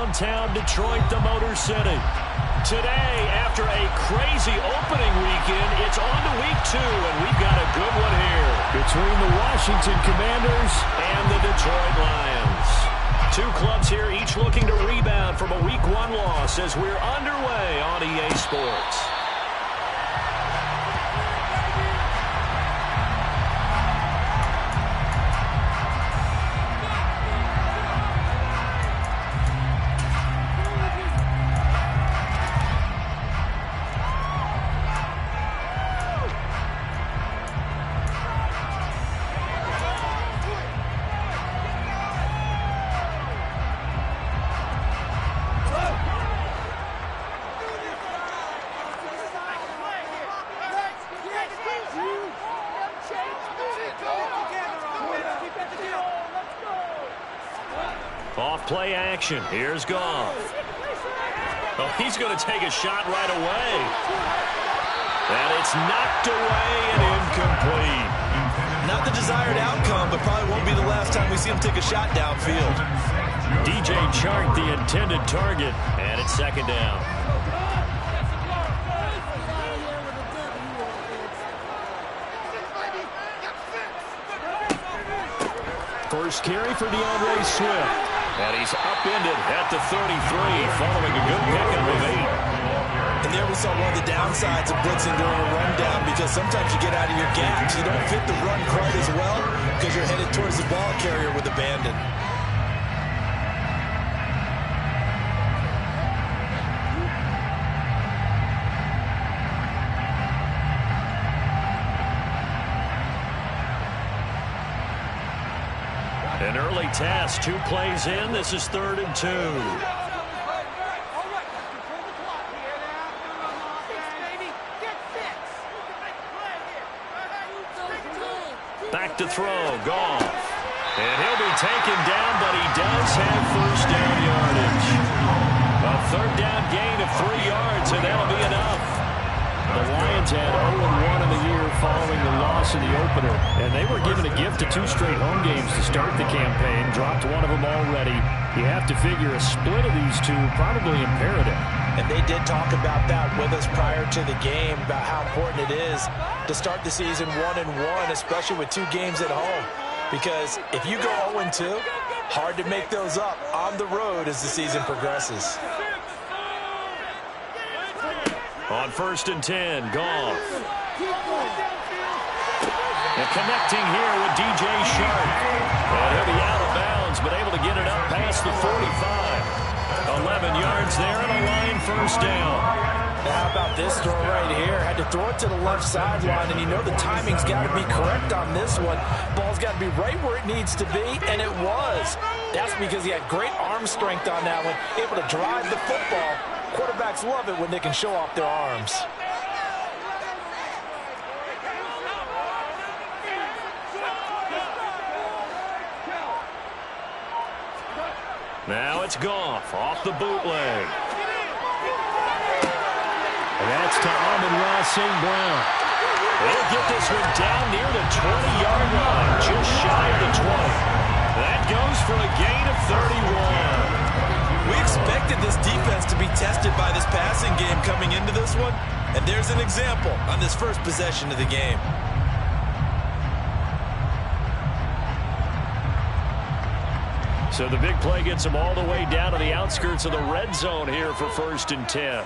downtown Detroit, the Motor City. Today, after a crazy opening weekend, it's on to week 2, and we've got a good one here between the Washington Commanders and the Detroit Lions. Two clubs here, each looking to rebound from a week 1 loss as we're underway on EA Sports. Off-play action. Here's Goff. Oh, he's going to take a shot right away. And it's knocked away and incomplete. Not the desired outcome, but probably won't be the last time we see him take a shot downfield. DJ Chark, the intended target, and it's second down. First carry for DeAndre Swift. And he's upended at the 33, following a good pickup of 8. And there we saw one of the downsides of blitzing during a rundown, because sometimes you get out of your gaps. You don't fit the run quite as well because you're headed towards the ball carrier with abandon. An early task, 2 plays in. This is 3rd and 2. Back to throw, Goff. And he'll be taken down, but he does have first down yardage. A 3rd down gain of 3 yards, and that'll be enough. The Lions had 0-1 in the year following the loss in the opener, and they were given a gift of 2 straight home games to start the campaign. Dropped one of them already. You have to figure a split of these 2 probably imperative. And they did talk about that with us prior to the game, about how important it is to start the season 1-1, especially with 2 games at home. Because if you go 0-2, hard to make those up on the road as the season progresses. On 1st and 10, Goff. And connecting here with DJ Chark. And he'll be out of bounds, but able to get it up past the 45. 11 yards there and a Lion first down. Now how about this throw right here? Had to throw it to the left sideline, and you know the timing's got to be correct on this one. Ball's got to be right where it needs to be, and it was. That's because he had great arm strength on that one, able to drive the football. Quarterbacks love it when they can show off their arms. Now it's Goff off the bootleg. And that's to Amon-Ra St. Brown. They'll get this one down near the 20-yard line, just shy of the 20. That goes for a gain of 31. We expected this defense to be tested by this passing game coming into this one, and there's an example on this first possession of the game. So the big play gets them all the way down to the outskirts of the red zone here for 1st and 10.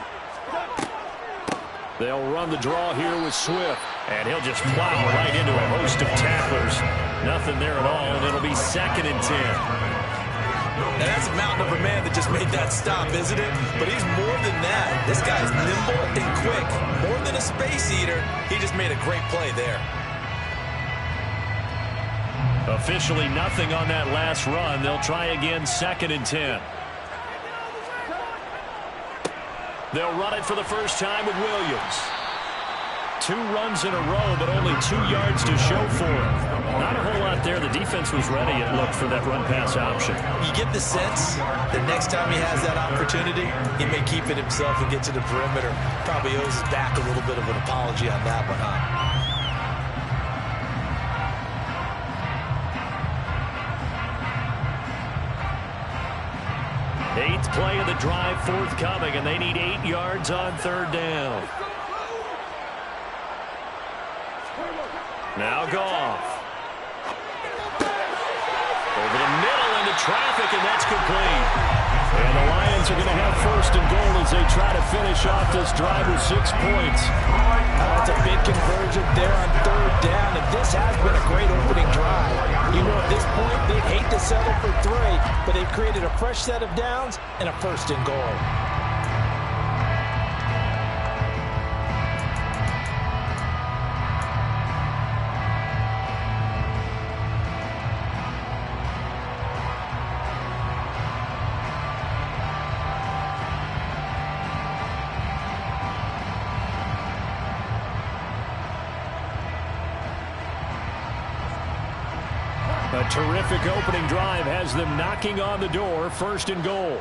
They'll run the draw here with Swift, and he'll just plow right into a host of tacklers. Nothing there at all, and it'll be 2nd and 10. Now that's a mountain of a man that just made that stop, isn't it? But he's more than that. This guy's nimble and quick. More than a space eater, he just made a great play there. Officially nothing on that last run. They'll try again, 2nd and 10. They'll run it for the first time with Williams. 2 runs in a row, but only 2 yards to show for it. Not a whole lot there. The defense was ready, it looked, for that run-pass option. You get the sense that next time he has that opportunity, he may keep it himself and get to the perimeter. Probably owes his back a little bit of an apology on that one, huh? Eighth play of the drive forthcoming, and they need 8 yards on third down. Now Goff. Over the middle into traffic, and that's complete. And the Lions are going to have first and goal as they try to finish off this drive with 6 points. That's a big conversion there on third down, and this has been a great opening drive. You know, at this point, they'd hate to settle for 3, but they've created a fresh set of downs and a first and goal. A terrific opening drive has them knocking on the door, first and goal.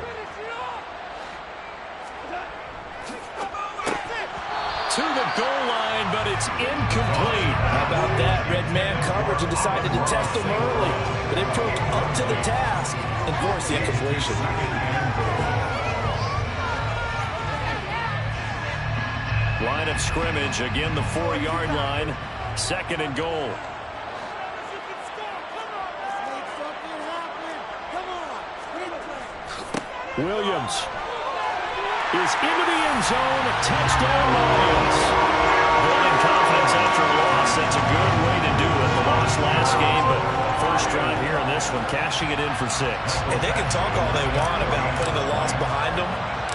To the goal line, but it's incomplete. How about that? Red man coverage and decided to test them early, but it proved up to the task and forced the incompletion. Line of scrimmage, again the 4-yard line, second and goal. Williams is into the end zone. Touchdown, Lions. Building confidence after a loss. That's a good way to do it. The loss last game, but first drive here in this one, cashing it in for 6. And they can talk all they want about putting a loss behind them.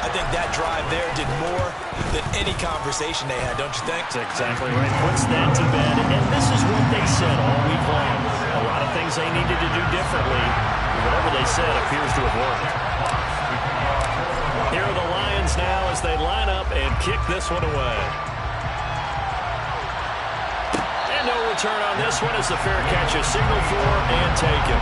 I think that drive there did more than any conversation they had, don't you think? That's exactly right. Puts that to bed. And this is what they said all week long. A lot of things they needed to do differently. Whatever they said appears to have worked. Here are the Lions now as they line up and kick this one away. And no return on this one as the fair catch is signaled for and taken.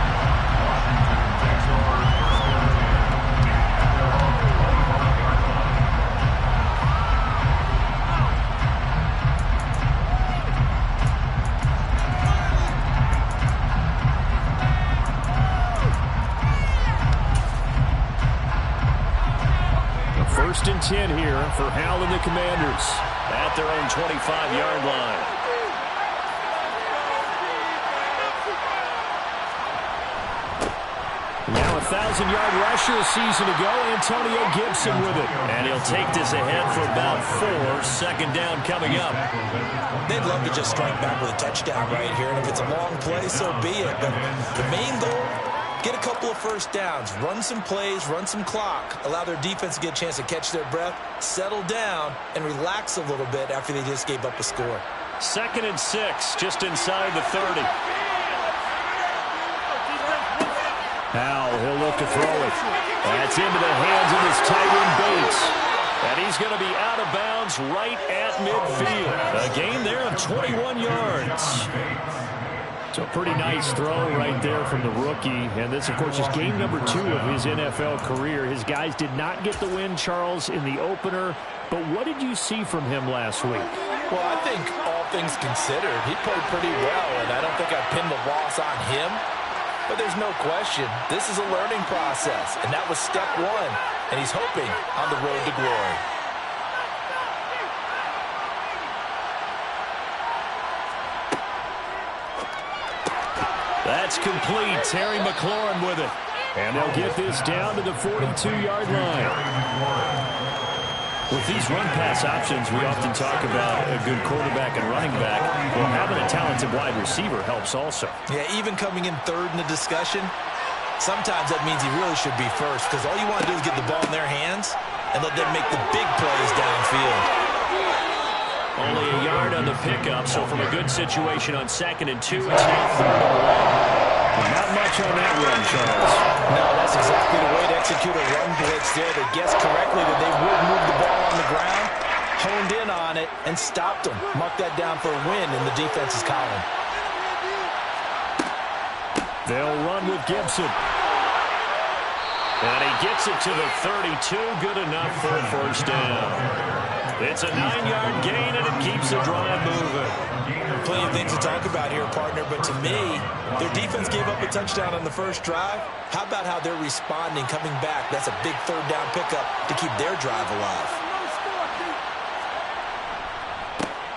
First and 10 here for Hal and the Commanders at their own 25-yard line. Now a 1,000-yard rusher a season ago, Antonio Gibson with it. And he'll take this ahead for about 4. Second down coming up. They'd love to just strike back with a touchdown right here, and if it's a long play, so be it. But the main goal, get a couple of first downs, run some plays, run some clock, allow their defense to get a chance to catch their breath, settle down, and relax a little bit after they just gave up a score. Second and 6, just inside the 30. Now he'll look to throw it. That's into the hands of his tight end Bates. And he's going to be out of bounds right at midfield. A gain there of 21 yards. So a pretty nice throw right there from the rookie. And this, of course, is game number 2 of his NFL career. His guys did not get the win, Charles, in the opener. But what did you see from him last week? Well, I think all things considered, he played pretty well. And I don't think I pinned the loss on him. But there's no question, this is a learning process. And that was step 1. And he's hoping on the road to glory. That's complete. Terry McLaurin with it. And they'll get this down to the 42-yard line. With these run-pass options, we often talk about a good quarterback and running back. Well, having a talented wide receiver helps also. Yeah, even coming in third in the discussion, sometimes that means he really should be first, because all you want to do is get the ball in their hands and let them make the big plays downfield. Only a yard on the pickup, so from a good situation on 2nd and 2, it's now 3rd and 1. Not much on that run, Charles. No, that's exactly the way to execute a run blitz there. They guessed correctly that they would move the ball on the ground, honed in on it, and stopped them. Marked that down for a win in the defense's column. They'll run with Gibson. And he gets it to the 32. Good enough for a first down. It's a 9-yard gain, and it keeps the drive moving. Plenty of things to talk about here, partner, but to me, their defense gave up a touchdown on the first drive. How about how they're responding, coming back? That's a big third-down pickup to keep their drive alive.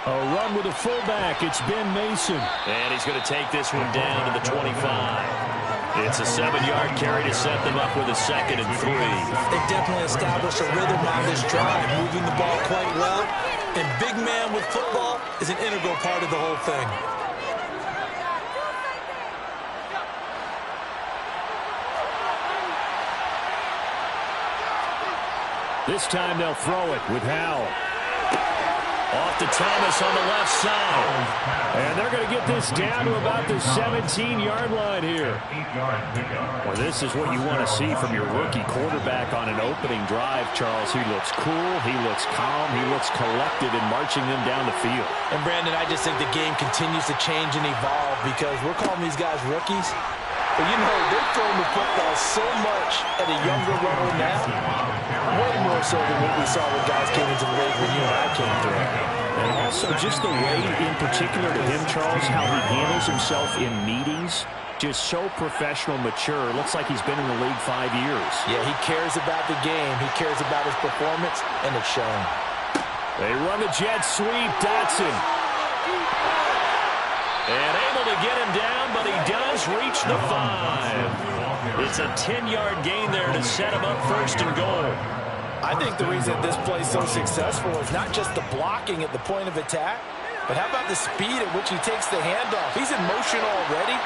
A run with a fullback. It's Ben Mason. And he's going to take this one down to the 25. It's a 7-yard carry to set them up with a 2nd and 3. They definitely established a rhythm on this drive, moving the ball quite well. And big man with football is an integral part of the whole thing. This time they'll throw it with Howell. Off to Thomas on the left side. And they're going to get this down to about the 17-yard line here. Well, this is what you want to see from your rookie quarterback on an opening drive, Charles. He looks cool, he looks calm, he looks collected in marching them down the field. And, Brandon, I just think the game continues to change and evolve because we're calling these guys rookies. But, you know, they're throwing the football so much at a younger level now, way more so than what we saw when guys came into the league when you and I came through. And also just the way, in particular to him, Charles, how he handles himself in meetings, just so professional, mature. Looks like he's been in the league 5 years. Yeah, he cares about the game. He cares about his performance, and it's showing. They run the jet sweep. Dotson. And able to get him down, but he does reach the 5. It's a 10-yard gain there to set him up 1st and goal. I think the reason this play is so successful is not just the blocking at the point of attack, but how about the speed at which he takes the handoff? He's in motion already,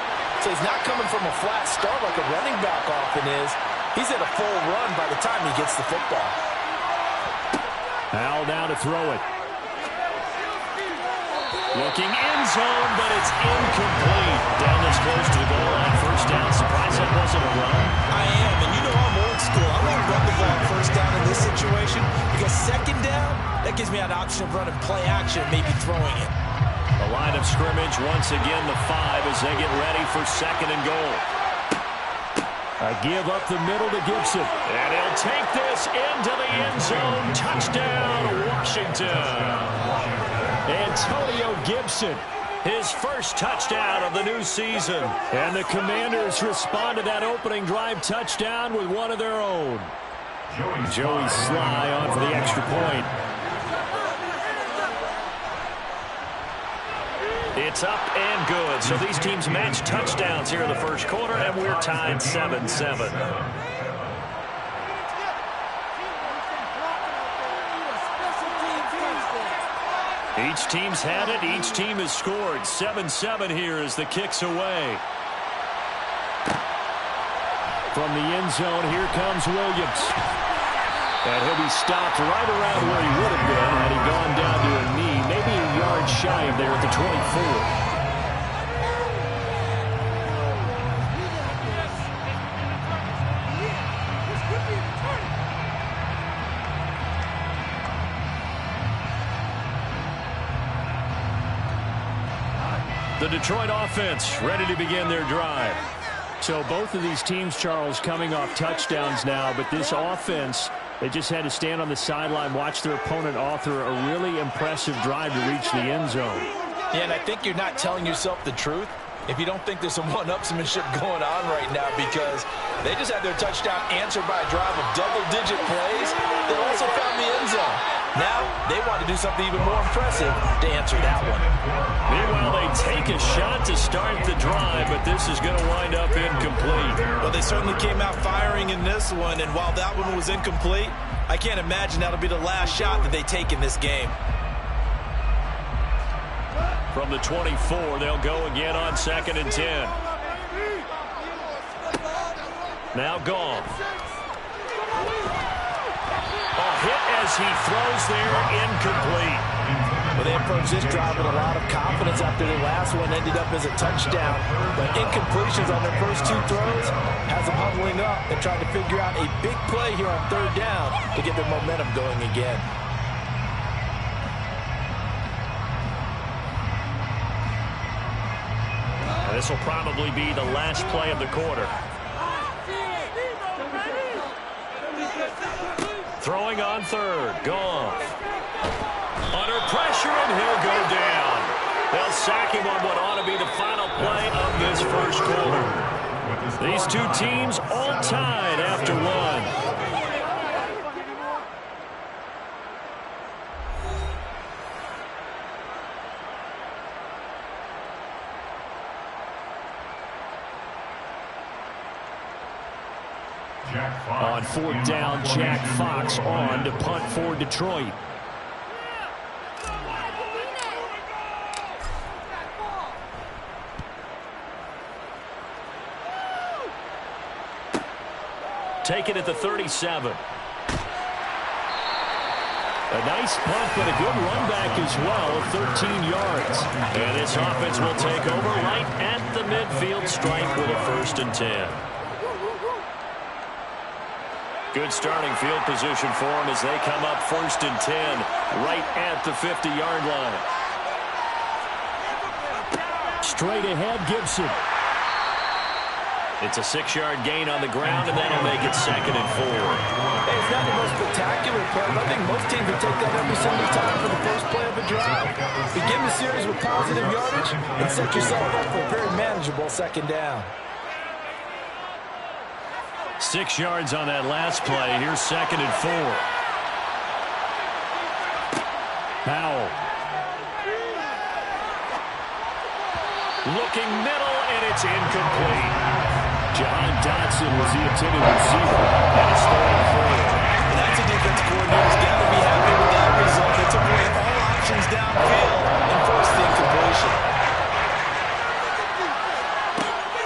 so he's not coming from a flat start like a running back often is. He's at a full run by the time he gets the football. Howell down to throw it. Looking end zone, but it's incomplete. Down this close to the goal line. 1st down. Surprised that wasn't a run. I am, and you know I'm old school. I'm going to run the ball 1st down in this situation because 2nd down, that gives me an option of running play action, maybe throwing it. The line of scrimmage once again the 5 as they get ready for 2nd and goal. A give up the middle to Gibson. And he'll take this into the end zone. Touchdown, Washington. Antonio Gibson. His 1st touchdown of the new season. And the Commanders respond to that opening drive touchdown with one of their own. Joey Sly on for the extra point. It's up and good. So these teams match touchdowns here in the 1st quarter, and we're tied 7-7. Each team's had it. Each team has scored. 7-7 here as the kick's away. From the end zone, here comes Williams. And he'll be stopped right around where he would have been had he gone down to a knee. Maybe a yard shy of there at the 24. The Detroit offense ready to begin their drive. So both of these teams, Charles, coming off touchdowns now, but this offense, they just had to stand on the sideline, watch their opponent author a really impressive drive to reach the end zone. Yeah, and I think you're not telling yourself the truth if you don't think there's some one-upsmanship going on right now because they just had their touchdown answered by a drive of double-digit plays. They also found the end zone. Now they want to do something even more impressive to answer that one. Meanwhile, they take a shot to start the drive, but this is going to wind up incomplete. Well, they certainly came out firing in this one, and while that one was incomplete, I can't imagine that'll be the last shot that they take in this game. From the 24, they'll go again on 2nd and 10. Now Goff. A hit as he throws there, incomplete. Well, they approached this drive with a lot of confidence after their last one ended up as a touchdown. But incompletions on their first 2 throws has them huddling up and trying to figure out a big play here on 3rd down to get their momentum going again. This will probably be the last play of the quarter. Throwing on 3rd. Goff. Under pressure, and he'll go down. They'll sack him on what ought to be the final play of this first quarter. These two teams all tied after one. On fourth down, Jack Fox on to punt for Detroit. Taken at the 37. A nice punt, but a good run back as well, 13 yards. And this offense will take over right at the midfield stripe with a 1st and 10. Good starting field position for them as they come up 1st and 10 right at the 50-yard line. Straight ahead, Gibson. It's a 6-yard gain on the ground, and that'll make it 2nd and 4. Hey, it's not the most spectacular play, but I think most teams would take that every single time for the first play of a drive. Begin the series with positive yardage and set yourself up for a very manageable 2nd down. 6 yards on that last play. Here's 2nd and 4. Powell. Looking middle, and it's incomplete. John Dodson was the intended receiver. And it's 3rd and 4. That's a defense coordinator's got to be happy with that result. They took away all options downfield and forced the incompletion.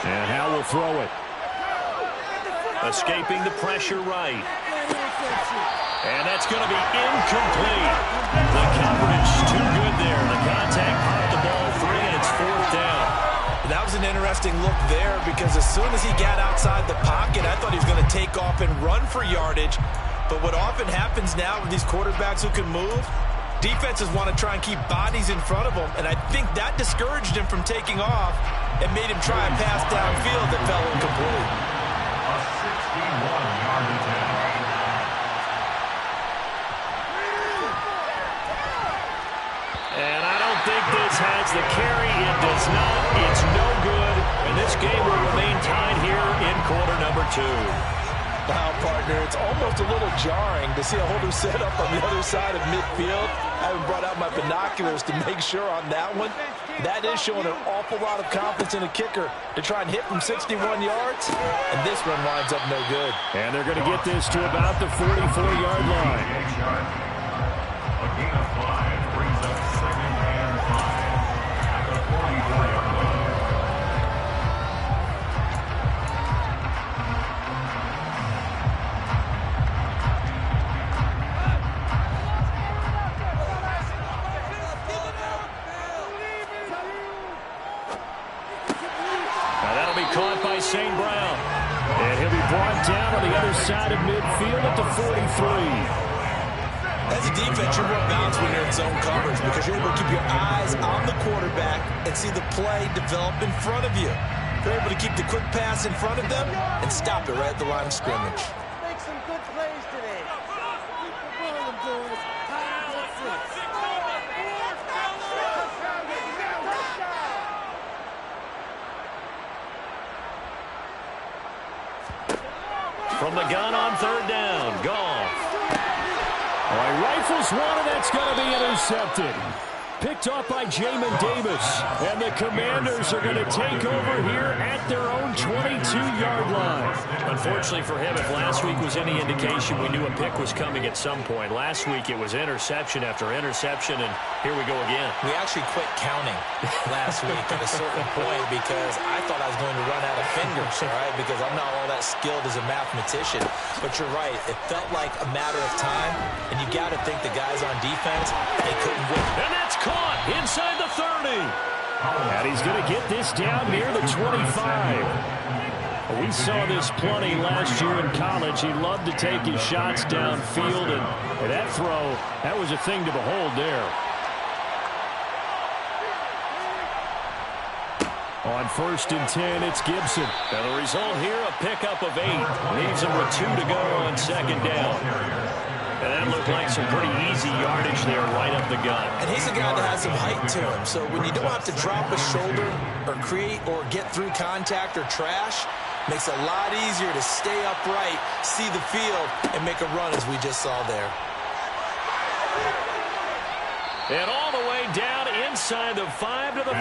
And Howell will throw it. Escaping the pressure right. And that's going to be incomplete. The coverage too good there. The contact popped the ball free, and it's 4th down. That was an interesting look there because as soon as he got outside the pocket, I thought he was going to take off and run for yardage. But what often happens now with these quarterbacks who can move, defenses want to try and keep bodies in front of them, and I think that discouraged him from taking off and made him try a pass downfield that fell incomplete. A 61-yard attempt. And I don't think this has the carry. It does not. It's no good. And this game will remain tied here in quarter number 2. Wow, partner, it's almost a little jarring to see a whole new setup on the other side of midfield. I haven't brought out my binoculars to make sure on that one. That is showing an awful lot of confidence in a kicker to try and hit from 61 yards. And this one winds up no good. And they're going to get this to about the 44-yard line. A gain of 5 brings up 2nd and 5 at the 44-yard line. Caught by St. Brown. And he'll be brought down on the other side of midfield at the 43. As a defense, you're more balanced when you're in zone coverage because you're able to keep your eyes on the quarterback and see the play develop in front of you. You're able to keep the quick pass in front of them and stop it right at the line of scrimmage. Make some good plays today. Keep the ball, boys. From the gun on 3rd down. Goff. All right, rifles one, and that's going to be intercepted. Picked off by Jamin Davis. And the Commanders are going to take over here at their own 22-yard line. Unfortunately for him, if last week was any indication, we knew a pick was coming at some point. Last week it was interception after interception, and here we go again. We actually quit counting last week at a certain point because I thought I was going to run out of fingers, all right, because I'm not all that skilled as a mathematician. But you're right. It felt like a matter of time, and you got to think the guys on defense, they couldn't win. And that's caught inside the 30. And he's going to get this down near the 25. We saw this plenty last year in college. He loved to take his shots downfield, and that throw, that was a thing to behold there. On 1st and 10, it's Gibson. And the result here, a pickup of 8. Leaves him with 2 to go on 2nd down. And that looked like some pretty easy yardage there right up the gut. And he's a guy that has some height to him, so when you don't have to drop a shoulder or create or get through contact or trash, makes it a lot easier to stay upright, see the field, and make a run as we just saw there. And all the way down inside the 5 to the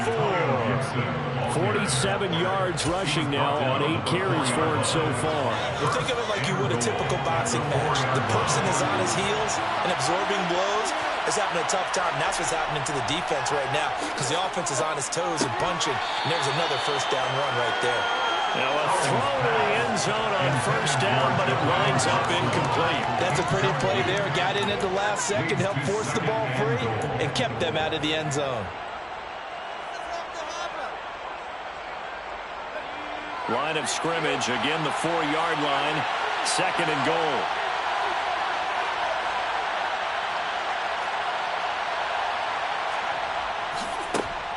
4. 47 yards rushing now on 8 carries for him so far. You think of it like you would a typical boxing match. The person is on his heels and absorbing blows is having a tough time. And that's what's happening to the defense right now because the offense is on his toes and punching. And there's another first down run right there. Now a throw to the end zone on first down, but it winds up incomplete. That's a pretty play there. Got in at the last second, helped force the ball free, and kept them out of the end zone. Line of scrimmage, again the 4-yard line, 2nd and goal.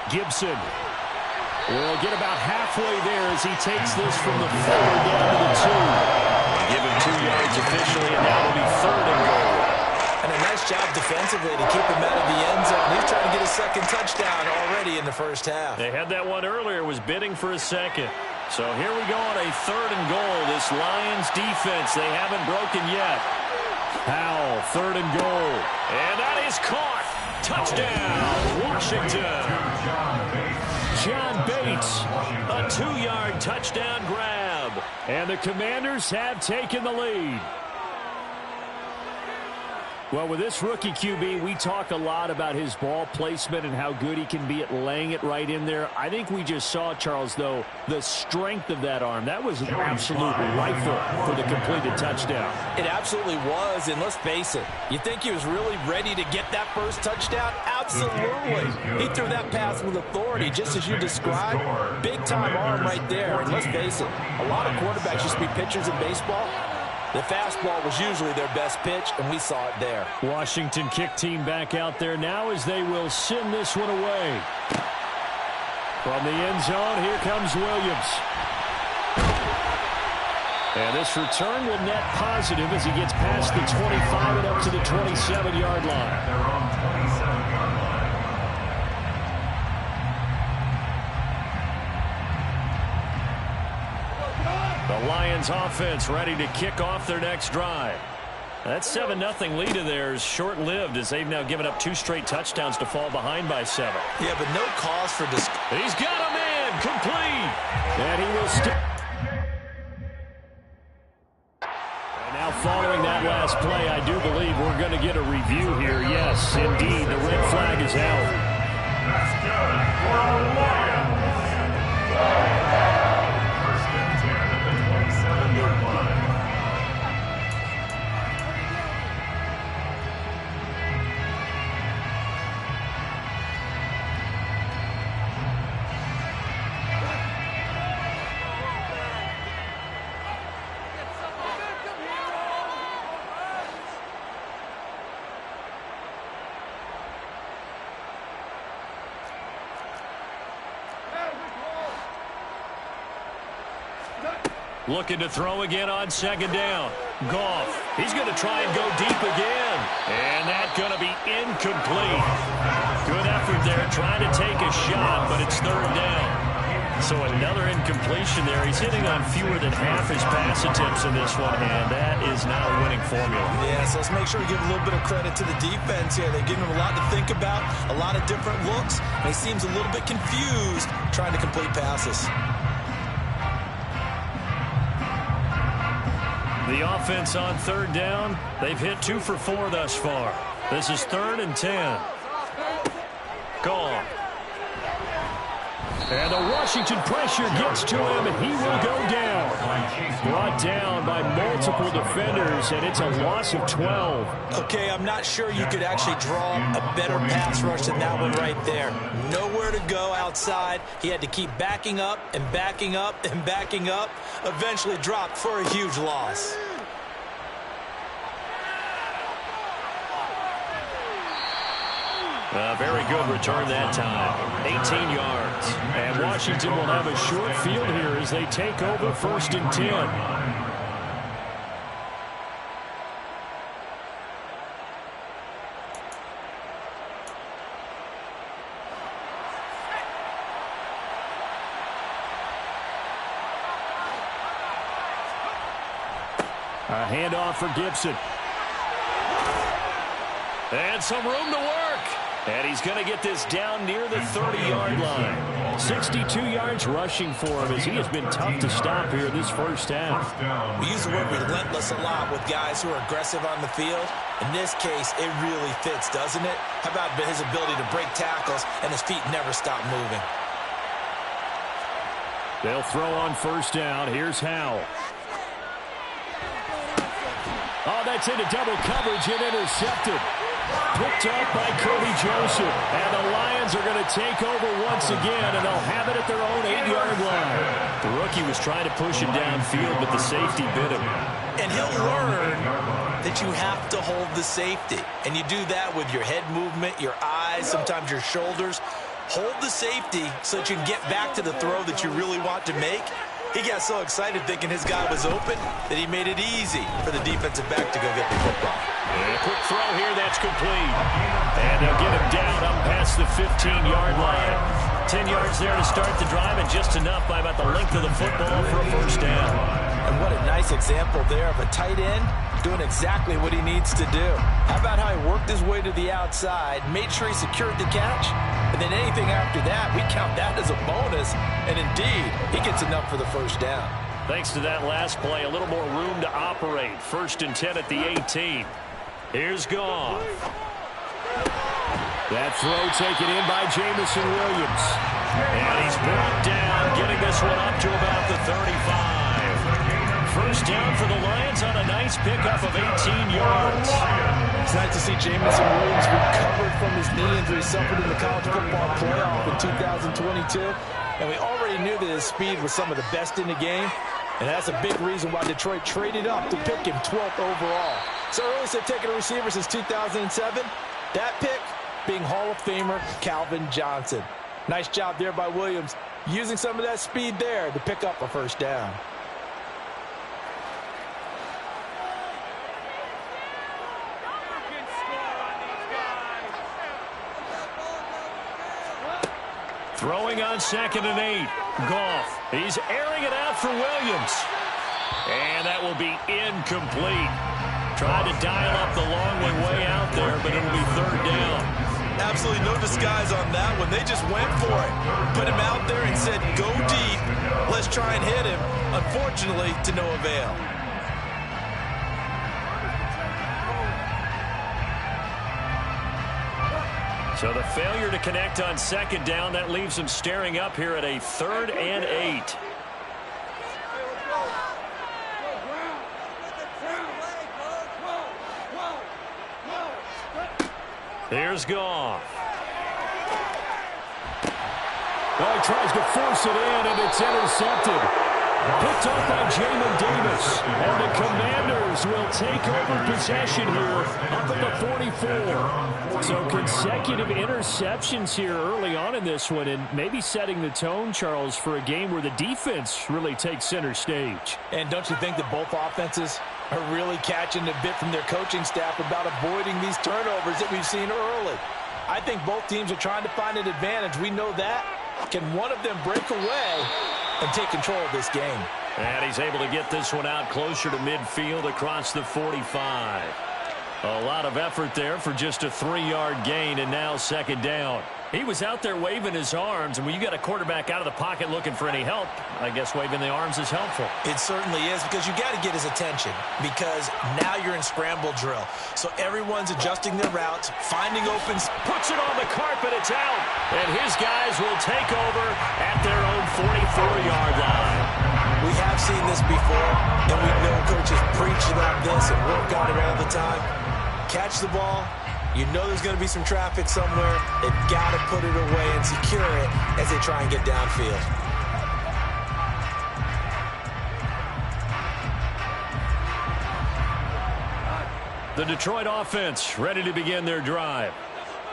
Gibson will get about halfway there as he takes this from the 4 down to the 2. Give him 2 yards officially, and now it'll be 3rd and goal. And a nice job defensively to keep him out of the end zone. He's trying to get a second touchdown already in the first half. They had that one earlier, was bidding for a second. So here we go on a 3rd and goal. This Lions defense, they haven't broken yet. Powell, 3rd and goal. And that is caught. Touchdown, Washington. John Bates. A 2-yard touchdown grab. And the Commanders have taken the lead. Well, with this rookie QB, we talk a lot about his ball placement and how good he can be at laying it right in there. I think we just saw, Charles, though, the strength of that arm. That was an absolute rifle for the completed touchdown. It absolutely was, and let's face it, you think he was really ready to get that first touchdown? Absolutely. He threw that pass with authority, just as you described. Big-time arm right there, and let's face it, a lot of quarterbacks used to be pitchers in baseball. The fastball was usually their best pitch, and we saw it there. Washington kick team back out there now as they will send this one away. From the end zone, here comes Williams. And this return will net positive as he gets past the 25 and up to the 27-yard line. They're on 27-yard line. The Lions offense ready to kick off their next drive. That 7-0 lead of theirs short-lived as they've now given up 2 straight touchdowns to fall behind by 7. Yeah, but no cause for this. He's got a man complete. And he will stick. And now following that last play, I do believe we're going to get a review here. Yes, indeed, the red flag is out. That's good for the Lions. First and 10 at the 27-yard line. Looking to throw again on 2nd down. Goff. He's going to try and go deep again. And that's going to be incomplete. Good effort there trying to take a shot, but it's 3rd down. So another incompletion there. He's hitting on fewer than half his pass attempts in this one, and that is not a winning formula. Yeah, so let's make sure we give a little bit of credit to the defense here. They're giving him a lot to think about, a lot of different looks, and he seems a little bit confused trying to complete passes. The offense on 3rd down, they've hit 2 for 4 thus far. This is 3rd and 10. Goff. And the Washington pressure gets to him, and he will go down. Brought down by multiple defenders, and it's a loss of 12. Okay, I'm not sure you could actually draw a better pass rush than that one right there. Nowhere to go outside. He had to keep backing up and backing up and backing up. Eventually dropped for a huge loss. A very good return that time. 18 yards. And Washington will have a short field here as they take over 1st and 10. A handoff for Gibson. And some room to work. And he's going to get this down near the 30-yard line. 62 yards rushing for him as he has been tough to stop here this first half. We use the word relentless a lot with guys who are aggressive on the field. In this case, it really fits, doesn't it? How about his ability to break tackles and his feet never stop moving? They'll throw on first down. Here's Howell. Oh, that's into double coverage and intercepted. Picked up by Kirby Joseph. And the Lions are going to take over once again, and they'll have it at their own 8-yard line. The rookie was trying to push him downfield, but the safety bit him. And he'll learn that you have to hold the safety. And you do that with your head movement, your eyes, sometimes your shoulders. Hold the safety so that you can get back to the throw that you really want to make. He got so excited thinking his guy was open that he made it easy for the defensive back to go get the football. And a quick throw here, that's complete. And they'll get him down up past the 15-yard line. 10 yards there to start the drive, and just enough by about the length of the football for a first down. And what a nice example there of a tight end doing exactly what he needs to do. How about how he worked his way to the outside, made sure he secured the catch, and then anything after that, we count that as a bonus. And indeed, he gets enough for the first down. Thanks to that last play, a little more room to operate. 1st and 10 at the 18. Here's Goff. That throw taken in by Jamison Williams. And he's brought down, getting this one up to about the 35. First down for the Lions on a nice pickup of 18 yards. It's nice to see Jamison Williams recovered from his knee injury suffered in the college football playoff in 2022. And we already knew that his speed was some of the best in the game. And that's a big reason why Detroit traded up to pick him 12th overall. So earliest they've taken a receiver since 2007. That pick being Hall of Famer Calvin Johnson. Nice job there by Williams, using some of that speed there to pick up a first down. Throwing on 2nd and 8. Goff. He's airing it out for Williams. And that will be incomplete. Tried to dial up the long way out there, but it'll be 3rd down. Absolutely no disguise on that one. They just went for it. Put him out there and said, go deep. Let's try and hit him. Unfortunately, to no avail. So the failure to connect on 2nd down, that leaves him staring up here at a 3rd and 8. Here's Goff. Well, he tries to force it in, and it's intercepted. Picked up by Jamin Davis. And the Commanders will take over possession here up at the 44. So consecutive interceptions here early on in this one, and maybe setting the tone, Charles, for a game where the defense really takes center stage. And don't you think that both offenses are really catching a bit from their coaching staff about avoiding these turnovers that we've seen early? I think both teams are trying to find an advantage. We know that. Can one of them break away and take control of this game? And he's able to get this one out closer to midfield across the 45. A lot of effort there for just a 3-yard gain, and now 2nd down. He was out there waving his arms, and when you got a quarterback out of the pocket looking for any help, I guess waving the arms is helpful. It certainly is, because you got to get his attention, because now you're in scramble drill. So everyone's adjusting their routes, finding opens. Puts it on the carpet, it's out. And his guys will take over at their own 44-yard line. We have seen this before, and we know coaches preach about this and work on it all the time. Catch the ball. You know there's going to be some traffic somewhere. They've got to put it away and secure it as they try and get downfield. The Detroit offense ready to begin their drive.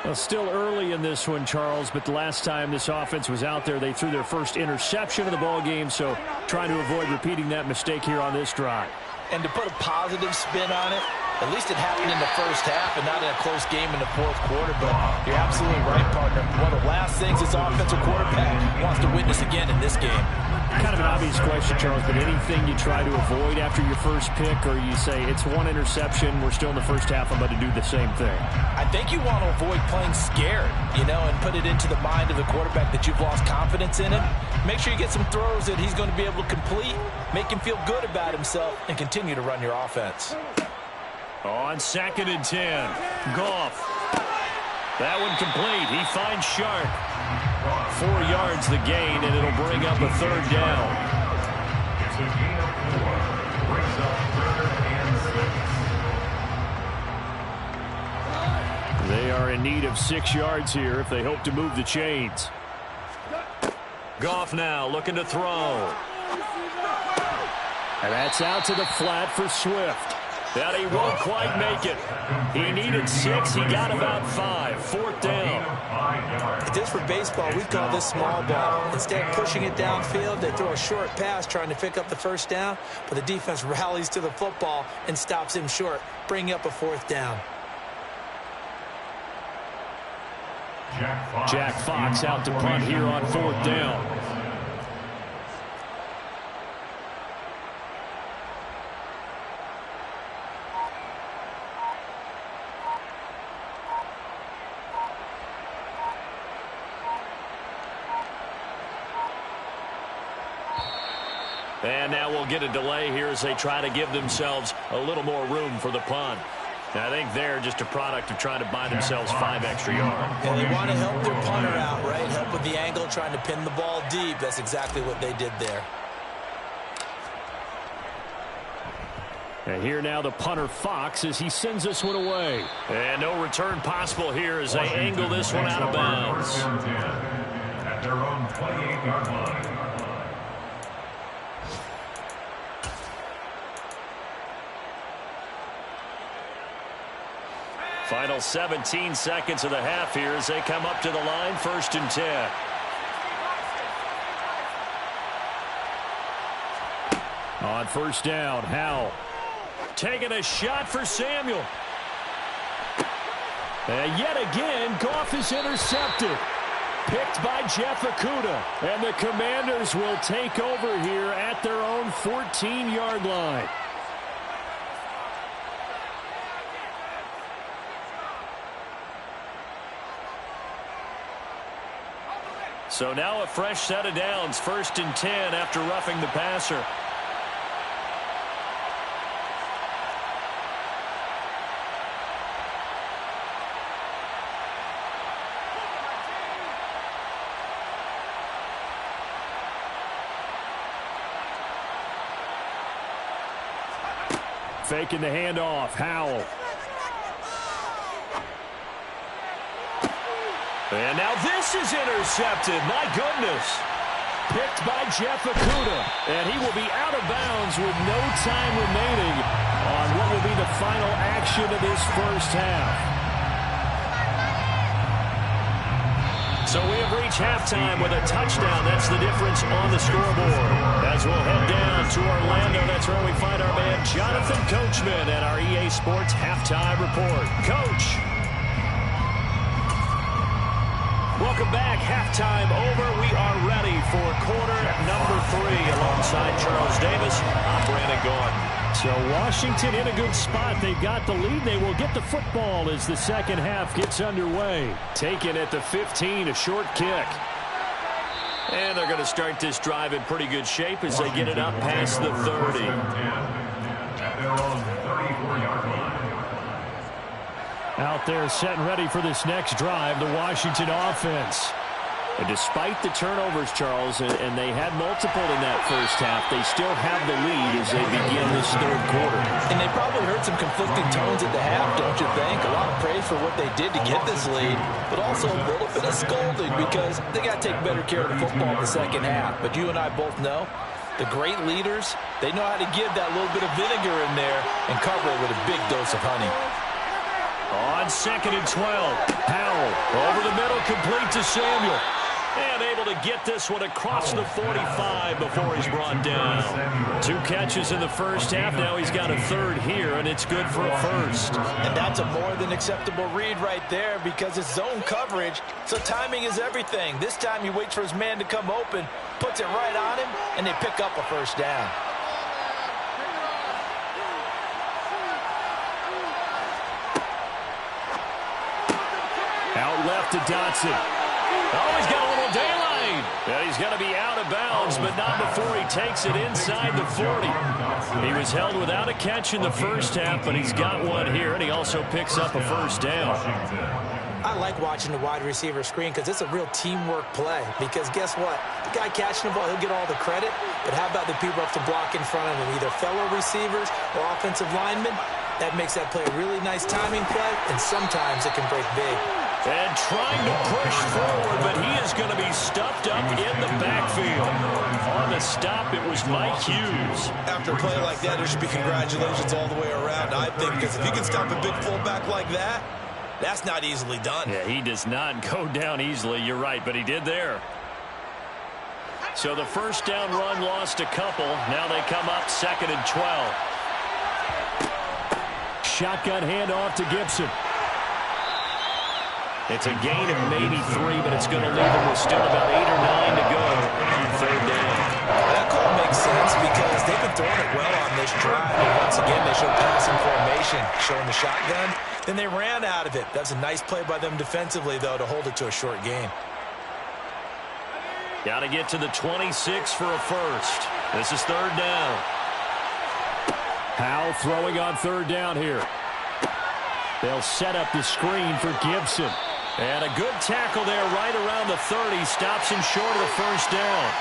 Well, still early in this one, Charles, but the last time this offense was out there, they threw their first interception of the ball game, so trying to avoid repeating that mistake here on this drive. And to put a positive spin on it, at least it happened in the first half and not in a close game in the 4th quarter. But you're absolutely right, partner. One of the last things this offensive quarterback wants to witness again in this game. Kind of an obvious question, Charles, but anything you try to avoid after your first pick, or you say it's one interception, we're still in the first half, I'm going to do the same thing? I think you want to avoid playing scared, and put it into the mind of the quarterback that you've lost confidence in him. Make sure you get some throws that he's going to be able to complete, make him feel good about himself, and continue to run your offense. On 2nd and 10, Goff. That one complete. He finds Sharp. 4 yards the gain, and it'll bring up a 3rd down. It's a gain of 4. Brings up 3rd and 6. They are in need of 6 yards here if they hope to move the chains. Goff now looking to throw. And that's out to the flat for Swift. That he won't quite make it. He needed 6. He got about 5. 4th down. Just for baseball, we call this small ball. Instead of pushing it downfield, they throw a short pass trying to pick up the 1st down, but the defense rallies to the football and stops him short, bringing up a 4th down. Jack Fox out to punt here on 4th down. And now we'll get a delay here as they try to give themselves a little more room for the punt. I think they're just a product of trying to buy themselves 5 extra yards. And they want to help their punter out, right? Help with the angle, trying to pin the ball deep. That's exactly what they did there. And here now the punter Fox as he sends this one away. And no return possible here as they angle this one out of bounds. At their own 28-yard line. Final 17 seconds of the half here as they come up to the line, 1st and 10. On 1st down, Howell. Taking a shot for Samuel. And yet again, Goff is intercepted. Picked by Jeff Okudah. And the Commanders will take over here at their own 14-yard line. So now a fresh set of downs, 1st and 10 after roughing the passer. Faking the handoff, Howell. And now this is intercepted. My goodness. Picked by Jeff Okudah. And he will be out of bounds with no time remaining on what will be the final action of this first half. So we have reached halftime with a touchdown. That's the difference on the scoreboard. As we'll head down to Orlando, that's where we find our man Jonathan Coachman at our EA Sports Halftime Report. Coach. Welcome back. Halftime over. We are ready for quarter number 3 alongside Charles Davis. I'm Brandon Gordon. So Washington in a good spot. They've got the lead. They will get the football as the second half gets underway. Taken at the 15, a short kick. And they're going to start this drive in pretty good shape as they get it up past the 30. At their own 34-yard line. Out there set and ready for this next drive, the Washington offense. And despite the turnovers, Charles, and they had multiple in that first half, they still have the lead as they begin this third quarter. And they probably heard some conflicting tones at the half, don't you think? A lot of praise for what they did to get this lead, but also a little bit of scolding because they got to take better care of the football in the second half. But you and I both know the great leaders, they know how to give that little bit of vinegar in there and cover it with a big dose of honey. On 2nd and 12, Howell over the middle, complete to Samuel. And able to get this one across the 45 before he's brought down. 2 catches in the first half. Now he's got a third here, and it's good for a first. And that's a more than acceptable read right there because it's zone coverage, so timing is everything. This time he waits for his man to come open, puts it right on him, and they pick up a first down. Out left to Dotson. Oh, he's got a little daylight. Yeah, he's going to be out of bounds, but not before he takes it inside the 40. He was held without a catch in the first half, but he's got one here, and he also picks up a first down. I like watching the wide receiver screen because it's a real teamwork play. Because guess what? The guy catching the ball, he'll get all the credit. But how about the people up to block in front of him, either fellow receivers or offensive linemen? That makes that play a really nice timing play, and sometimes it can break big. And trying to push forward, but he is going to be stuffed up in the backfield. On the stop, it was Mike Hughes. After a play like that, there should be congratulations all the way around, I think, because if you can stop a big fullback like that, that's not easily done. Yeah, he does not go down easily. You're right, but he did there. So the first down run lost a couple. Now they come up 2nd and 12. Shotgun handoff to Gibson. It's a gain of maybe 3, but it's going to leave him with still about 8 or 9 to go. 3rd down. That call makes sense because they've been throwing it well on this drive. And once again, they showed passing formation, showing the shotgun. Then they ran out of it. That's a nice play by them defensively, though, to hold it to a short gain. Got to get to the 26 for a first. This is 3rd down. Howell throwing on 3rd down here. They'll set up the screen for Gibson. And a good tackle there right around the 30. Stops him short of the first down.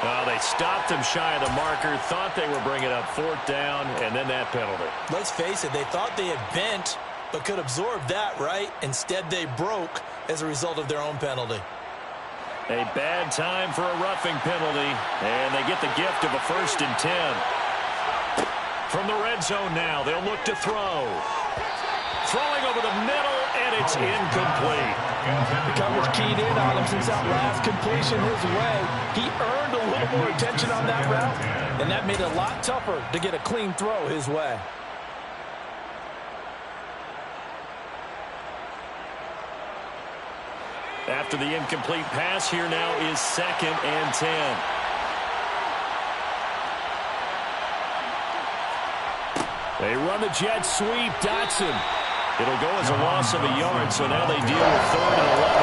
Well, they stopped him shy of the marker. Thought they were bringing up 4th down, and then that penalty. Let's face it, they thought they had bent, but could absorb that, right? Instead, they broke as a result of their own penalty. A bad time for a roughing penalty, and they get the gift of a 1st and 10. From the red zone now, they'll look to throw. Throwing over the middle, and it's incomplete. The coverage keyed in on him since that last completion his way. He earned a little more attention on that route, and that made it a lot tougher to get a clean throw his way. After the incomplete pass, here now is 2nd and 10. They run the jet sweep. Dotson. It'll go as a loss of a yard, so now they deal with 3rd and 11.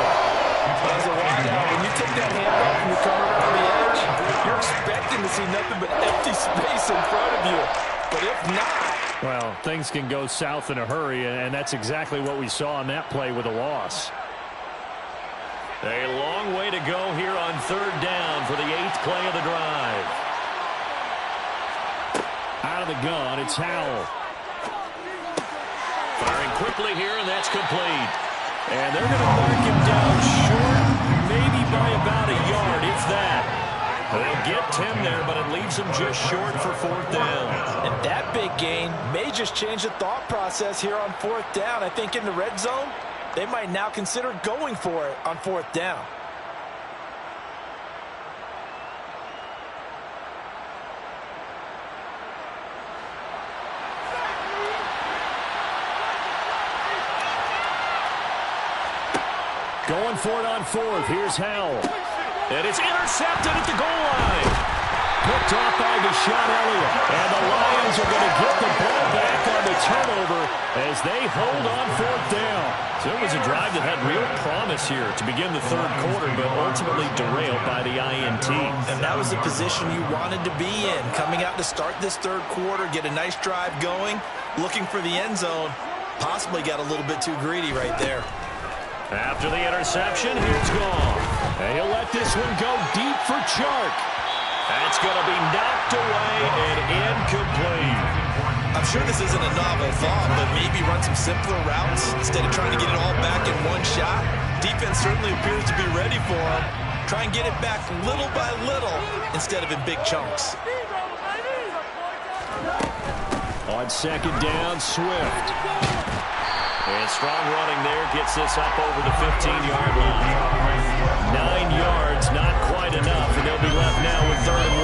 As a wideout, when you take that handoff and you come around the edge, you're expecting to see nothing but empty space in front of you. But if not... Well, things can go south in a hurry, and that's exactly what we saw on that play with a loss. A long way to go here on 3rd down for the 8th play of the drive. Out of the gun, it's Howell. Firing quickly here, and that's complete. And they're going to mark him down short, maybe by about a yard, if that. They'll get 10 there, but it leaves him just short for 4th down. And that big gain may just change the thought process here on 4th down. I think in the red zone, they might now consider going for it on 4th down. Going for it on 4th. Here's Howell. And it's intercepted at the goal line. Picked off by Deshaun Elliott. And the Lions are going to get the ball back on the turnover as they hold on 4th down. So it was a drive that had real promise here to begin the 3rd quarter, but ultimately derailed by the INT. And that was the position you wanted to be in. Coming out to start this 3rd quarter, get a nice drive going, looking for the end zone. Possibly got a little bit too greedy right there. After the interception, here's Goff. And he'll let this one go deep for Chark. That's going to be knocked away and incomplete. I'm sure this isn't a novel thought, but maybe run some simpler routes instead of trying to get it all back in one shot. Defense certainly appears to be ready for him. Try and get it back little by little instead of in big chunks. On 2nd down, Swift. And And strong running there gets this up over the 15-yard line. 9 yards, not quite enough, and they'll be left now with 3rd and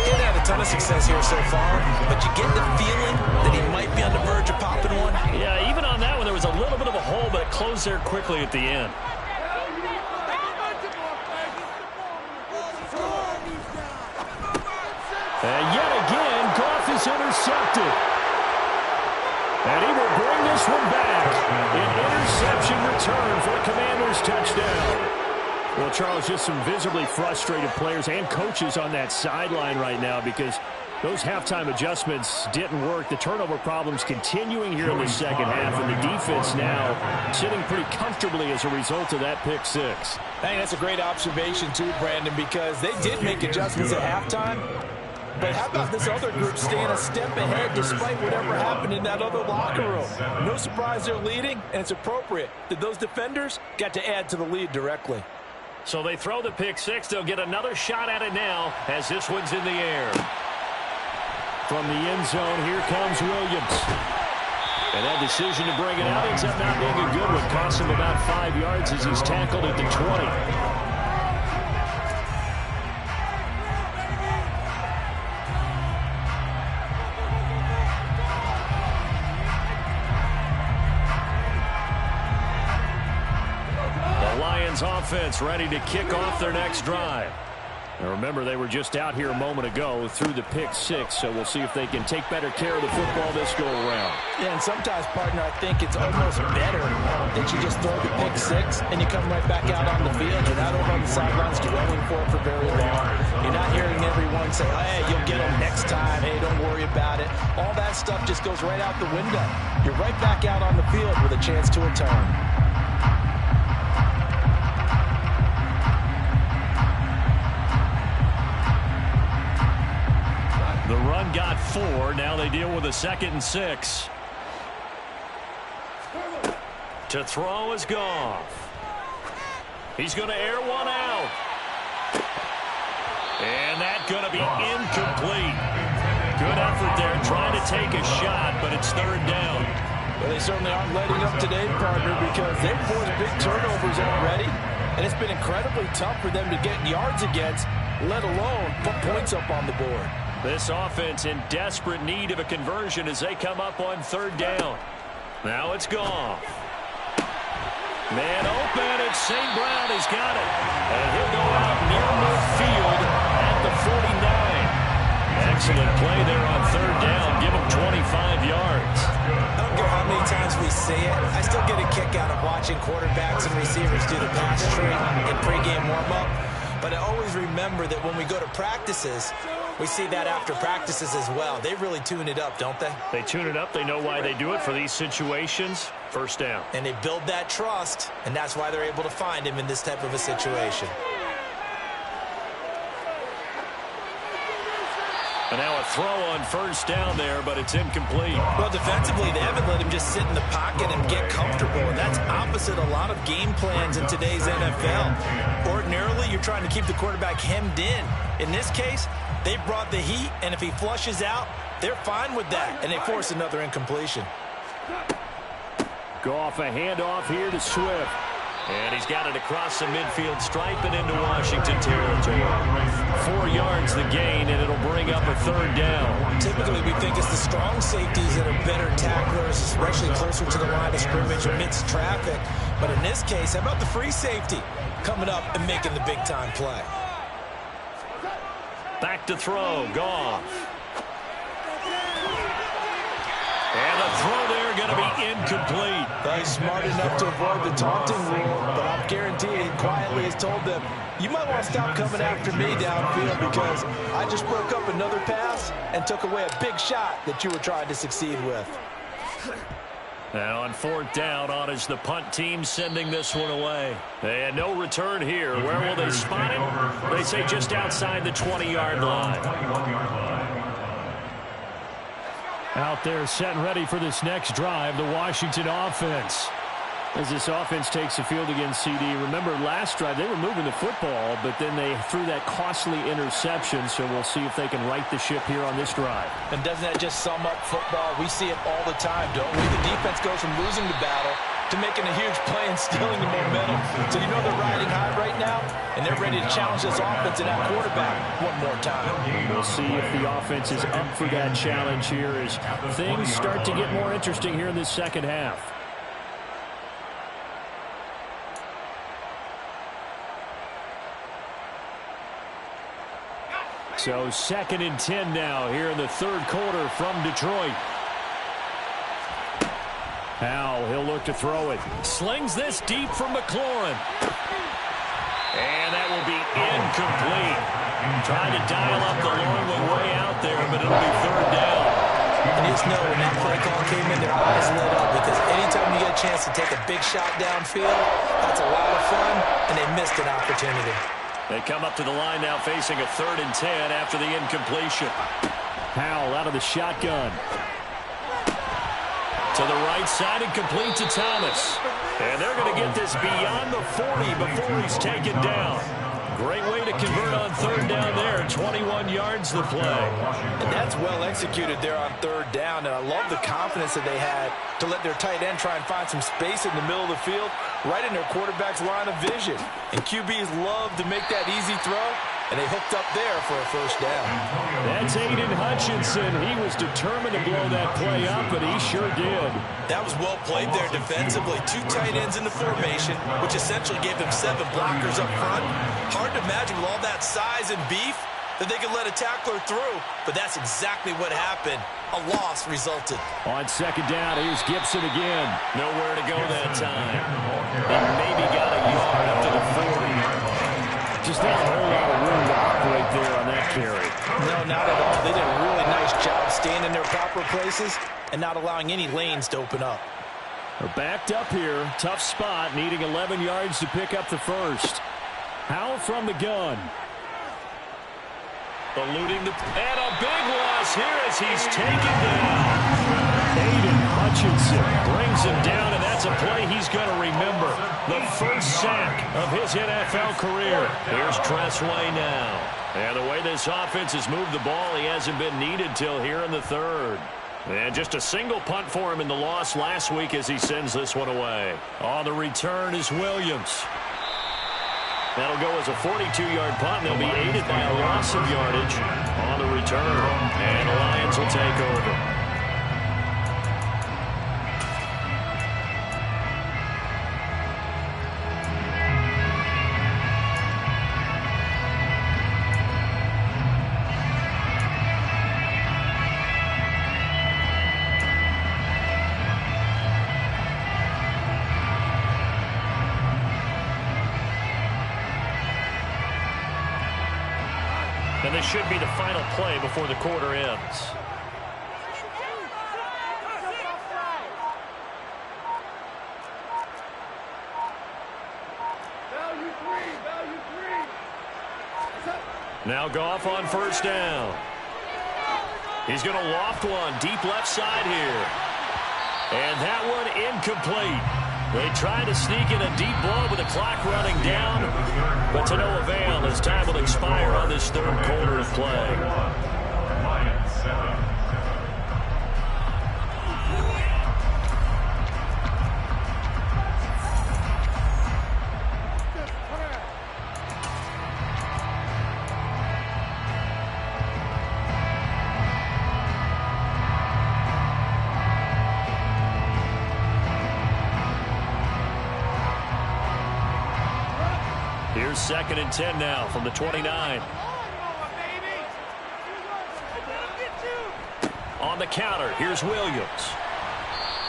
1. He had a ton of success here so far, but you get the feeling that he might be on the verge of popping one. Yeah, even on that one, there was a little bit of a hole, but it closed there quickly at the end. And yet again, Goff is intercepted. And he will bring this one back. An interception return for a Commanders touchdown. Well, Charles, just some visibly frustrated players and coaches on that sideline right now because those halftime adjustments didn't work. The turnover problems continuing here in the second half, and the defense now sitting pretty comfortably as a result of that pick six. I think that's a great observation too, Brandon, because they did make adjustments at halftime. But how about this other group staying a step ahead despite whatever happened in that other locker room? No surprise they're leading, and it's appropriate that those defenders got to add to the lead directly. So they throw the pick six. They'll get another shot at it now as this one's in the air. From the end zone, here comes Williams. And that decision to bring it out ends up not being a good one. Costs him about 5 yards as he's tackled at the 20. Offense ready to kick off their next drive. Now remember, they were just out here a moment ago through the pick six, so we'll see if they can take better care of the football this go around. Yeah, and sometimes, partner, I think it's almost better that you just throw the pick six and you come right back out on the field. You're not over on the sidelines dwelling for it for very long. You're not hearing everyone say, hey, you'll get them next time. Hey, don't worry about it. All that stuff just goes right out the window. You're right back out on the field with a chance to return. The run got 4. Now they deal with a 2nd and 6. To throw is Goff. He's going to air one out. And that's going to be incomplete. Good effort there trying to take a shot, but it's 3rd down. Well, they certainly aren't letting up today, partner, because they've forced big turnovers already. And it's been incredibly tough for them to get yards against, let alone put points up on the board. This offense in desperate need of a conversion as they come up on 3rd down. Now it's Goff. Man open, it's St. Brown. He's got it. And he'll go out near midfield at the 49. Excellent play there on 3rd down. Give him 25 yards. I don't care how many times we say it. I still get a kick out of watching quarterbacks and receivers do the pass tree in pregame warm-up. But I always remember that when we go to practices, we see that after practices as well. They really tune it up, don't they? They tune it up. They know why they do it for these situations. 1st down. And they build that trust, and that's why they're able to find him in this type of a situation. And now a throw on 1st down there, but it's incomplete. Well, defensively, they haven't let him just sit in the pocket and get comfortable. And that's opposite a lot of game plans in today's NFL. Ordinarily, you're trying to keep the quarterback hemmed in. In this case, they brought the heat, and if he flushes out, they're fine with that. And they force another incompletion. Goff, a handoff here to Swift. And he's got it across the midfield stripe and into Washington territory. 4 yards the gain, and it'll bring up a 3rd down. Typically, we think it's the strong safeties that are better tacklers, especially closer to the line of scrimmage amidst traffic. But in this case, how about the free safety coming up and making the big-time play? Back to throw, Goff. And the throw there going to be incomplete. He's smart enough to avoid the taunting rule, but I'm guaranteed he quietly has told them, you might want to stop coming after me downfield because I just broke up another pass and took away a big shot that you were trying to succeed with. Now on 4th down, on is the punt team sending this one away. And no return here. Where will they spot it? They say just outside the 20-yard line. Out there set and ready for this next drive, the Washington offense. As this offense takes the field against CD, remember last drive they were moving the football, but then they threw that costly interception, so we'll see if they can right the ship here on this drive. And doesn't that just sum up football? We see it all the time, don't we? The defense goes from losing the battle to making a huge play and stealing the momentum. So you know they're riding high right now, and they're ready to challenge this offense and that quarterback one more time. We'll see if the offense is up for that challenge here as things start to get more interesting here in this second half. So 2nd and 10 now here in the third quarter from Detroit. Now he'll look to throw it. Slings this deep from McLaurin. And that will be incomplete. Trying to dial up the long way out there, but it'll be 3rd down. And just know when that play call came in, their eyes lit up because anytime you get a chance to take a big shot downfield, that's a lot of fun, and they missed an opportunity. They come up to the line now facing a 3rd and 10 after the incompletion. Howell out of the shotgun. To the right side and complete to Thomas. And they're going to get this beyond the 40 before he's taken down. Great way to convert on 3rd down there. 21 yards the play. And that's well executed there on 3rd down. And I love the confidence that they had to let their tight end try and find some space in the middle of the field, right in their quarterback's line of vision. And QBs love to make that easy throw, and they hooked up there for a 1st down. That's Aiden Hutchinson. He was determined to blow that play up, and he sure did. That was well played there defensively. 2 tight ends in the formation, which essentially gave them 7 blockers up front. Hard to imagine with all that size and beef that they could let a tackler through, but that's exactly what happened. A loss resulted. On 2nd down, here's Gibson again. Nowhere to go that time. He maybe got a yard up to the 40. Just not a whole lot of room to operate there on that carry. No, not at all. They did a really nice job staying in their proper places and not allowing any lanes to open up. They're backed up here. Tough spot, needing 11 yards to pick up the 1st. Howell from the gun. Eluding the... And a big loss here as he's taken down. Aiden Hutchinson brings him down, and that's a play he's going to remember. The 1st sack of his NFL career. Here's Tressway now. And the way this offense has moved the ball, he hasn't been needed till here in the 3rd. And just a single punt for him in the loss last week as he sends this one away. On the return is Williams. That'll go as a 42-yard punt. They'll be aided by a loss of yardage on the return. And the Lions will take over. And this should be the final play before the quarter ends. Now Goff on 1st down. He's going to loft one deep left side here. And that one incomplete. They try to sneak in a deep ball with the clock running down, but to no avail as time will expire on this 3rd quarter of play. Here's 2nd and 10 now from the 29. On the counter, here's Williams.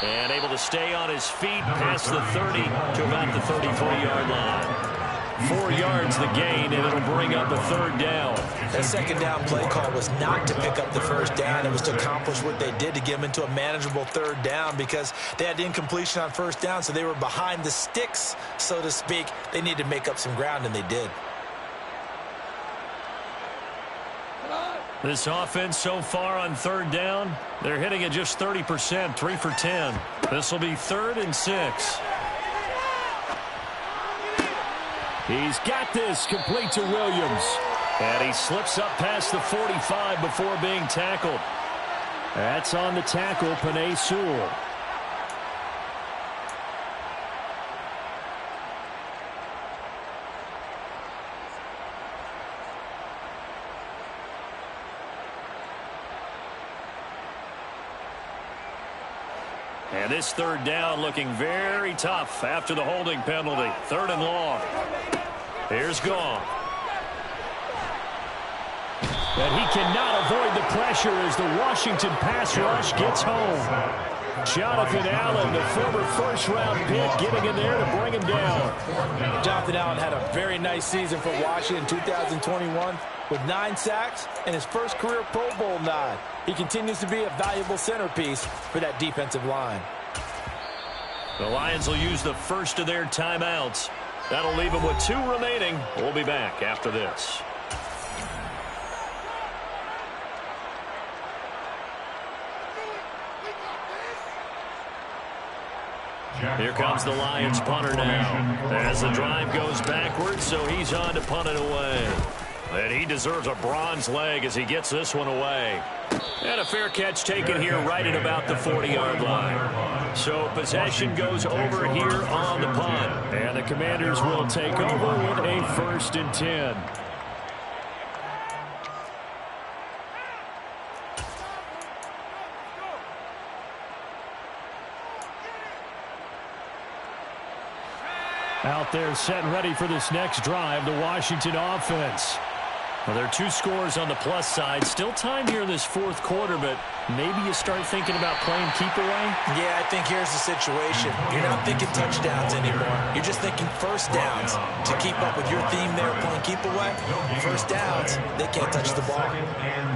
And able to stay on his feet past the 30 to about the 33-yard line. 4 yards the gain, and it'll bring up a 3rd down. That 2nd down play call was not to pick up the 1st down. It was to accomplish what they did to get them into a manageable 3rd down because they had incompletion on 1st down, so they were behind the sticks, so to speak. They needed to make up some ground, and they did. This offense so far on 3rd down, they're hitting at just 30%, 3 for 10. This will be 3rd and 6. He's got this complete to Williams. And he slips up past the 45 before being tackled. That's on the tackle, Penei Sewell. And this third down looking very tough after the holding penalty. 3rd and long. Here's Goff. And he cannot avoid the pressure as the Washington pass rush gets home. Jonathan Allen, the former first-round pick, getting in there to bring him down. Jonathan Allen had a very nice season for Washington in 2021 with 9 sacks and his first career Pro Bowl nod. He continues to be a valuable centerpiece for that defensive line. The Lions will use the first of their timeouts. That'll leave them with 2 remaining. We'll be back after this. Here comes the Lions punter now. As the drive goes backwards, so he's on to punt it away. And he deserves a bronze leg as he gets this one away. And a fair catch taken here right at about the 40-yard line. So possession goes over here on the punt. And the Commanders will take over with a 1st and 10. Out there set and ready for this next drive, the Washington offense. Well, there are 2 scores on the plus side. Still time here in this 4th quarter, but maybe you start thinking about playing keep away? Yeah, I think here's the situation. You're not thinking touchdowns anymore. You're just thinking first downs. To keep up with your theme there, playing keep away, first downs, they can't touch the ball.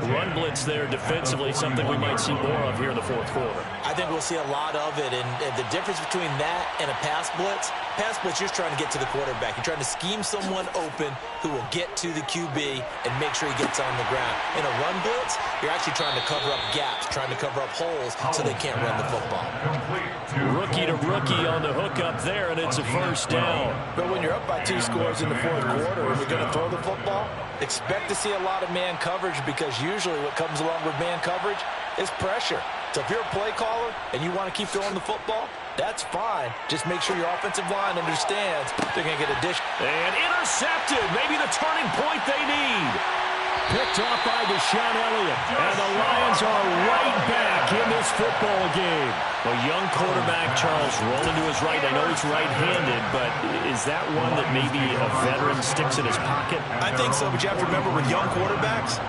Run blitz there defensively, something we might see more of here in the 4th quarter. I think we'll see a lot of it, and the difference between that and a pass blitz, you're just trying to get to the quarterback. You're trying to scheme someone open who will get to the QB and make sure he gets on the ground. In a run blitz, you're actually trying to cover up gaps, trying to cover up holes so they can't run the football. Rookie to rookie on the hook up there, and it's a 1st down. But when you're up by 2 scores in the 4th quarter and you're going to throw the football, expect to see a lot of man coverage, because usually what comes along with man coverage is pressure. So if you're a play caller and you want to keep throwing the football, that's fine. Just make sure your offensive line understands they're going to get a dish. And intercepted. Maybe the turning point they need. Picked off by Deshaun Elliott. And the Lions are right back in this football game. A young quarterback, Charles, rolling to his right. I know he's right-handed, but is that one that maybe a veteran sticks in his pocket? I think so, but you have to remember with young quarterbacks,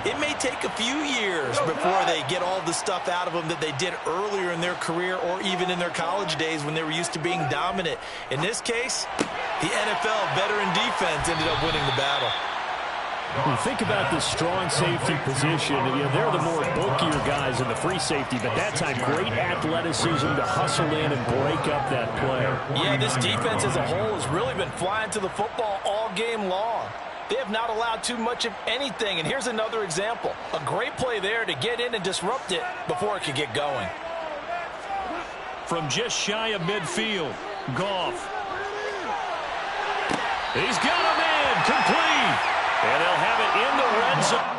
it may take a few years before they get all the stuff out of them that they did earlier in their career or even in their college days when they were used to being dominant. In this case, the NFL veteran defense ended up winning the battle. When you think about the strong safety position, they're the more bulkier guys in the free safety, but that time great athleticism to hustle in and break up that play. Yeah, this defense as a whole has really been flying to the football all game long. They have not allowed too much of anything, and here's another example. A great play there to get in and disrupt it before it could get going. From just shy of midfield, Goff. He's got a man, complete. And they'll have it in the red zone.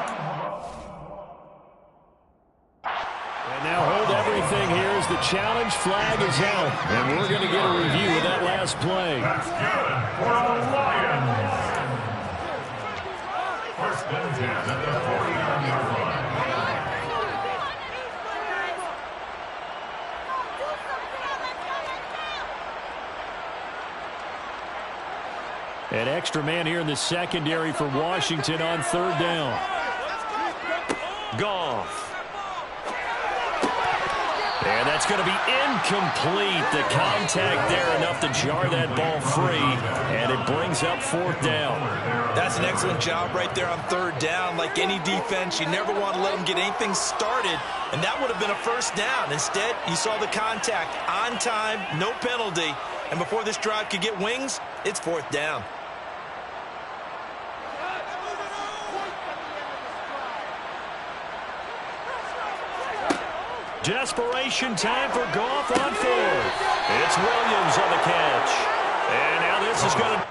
And now hold everything here as the challenge flag is out. And we're going to get a review of that last play. That's good for the Lions. 1st and 10 at the 49-yard line. An extra man here in the secondary for Washington on 3rd down. Goff. And that's going to be incomplete. The contact there enough to jar that ball free, and it brings up 4th down. That's an excellent job right there on 3rd down. Like any defense, you never want to let them get anything started, and that would have been a 1st down. Instead, you saw the contact on time, no penalty, and before this drive could get wings, it's 4th down. Desperation time for Goff on 4th. It's Williams on the catch. And now this is going to...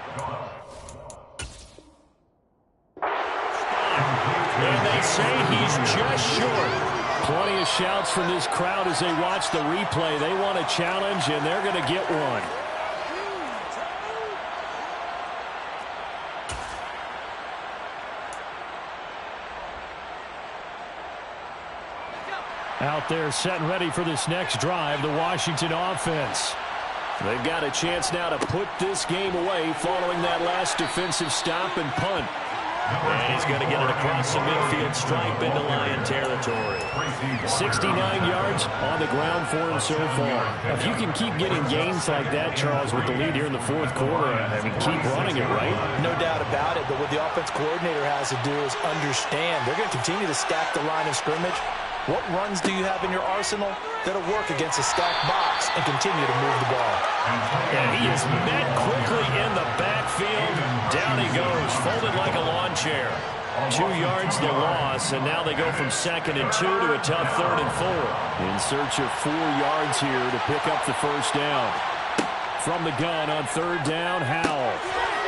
And they say he's just short. Plenty of shouts from this crowd as they watch the replay. They want a challenge, and they're going to get one. Out there set and ready for this next drive, the Washington offense. They've got a chance now to put this game away following that last defensive stop and punt. And he's going to get it across the midfield stripe into Lion territory. 69 yards on the ground for him so far. If you can keep getting gains like that, Charles, with the lead here in the fourth quarter, I mean, keep running it, right? No doubt about it, but what the offense coordinator has to do is understand they're going to continue to stack the line of scrimmage. What runs do you have in your arsenal that'll work against a stacked box and continue to move the ball? And he is met quickly in the backfield. Down he goes, folded like a lawn chair. 2 yards the loss, and now they go from 2nd and 2 to a tough 3rd and 4. In search of 4 yards here to pick up the first down. From the gun on 3rd down, Howell.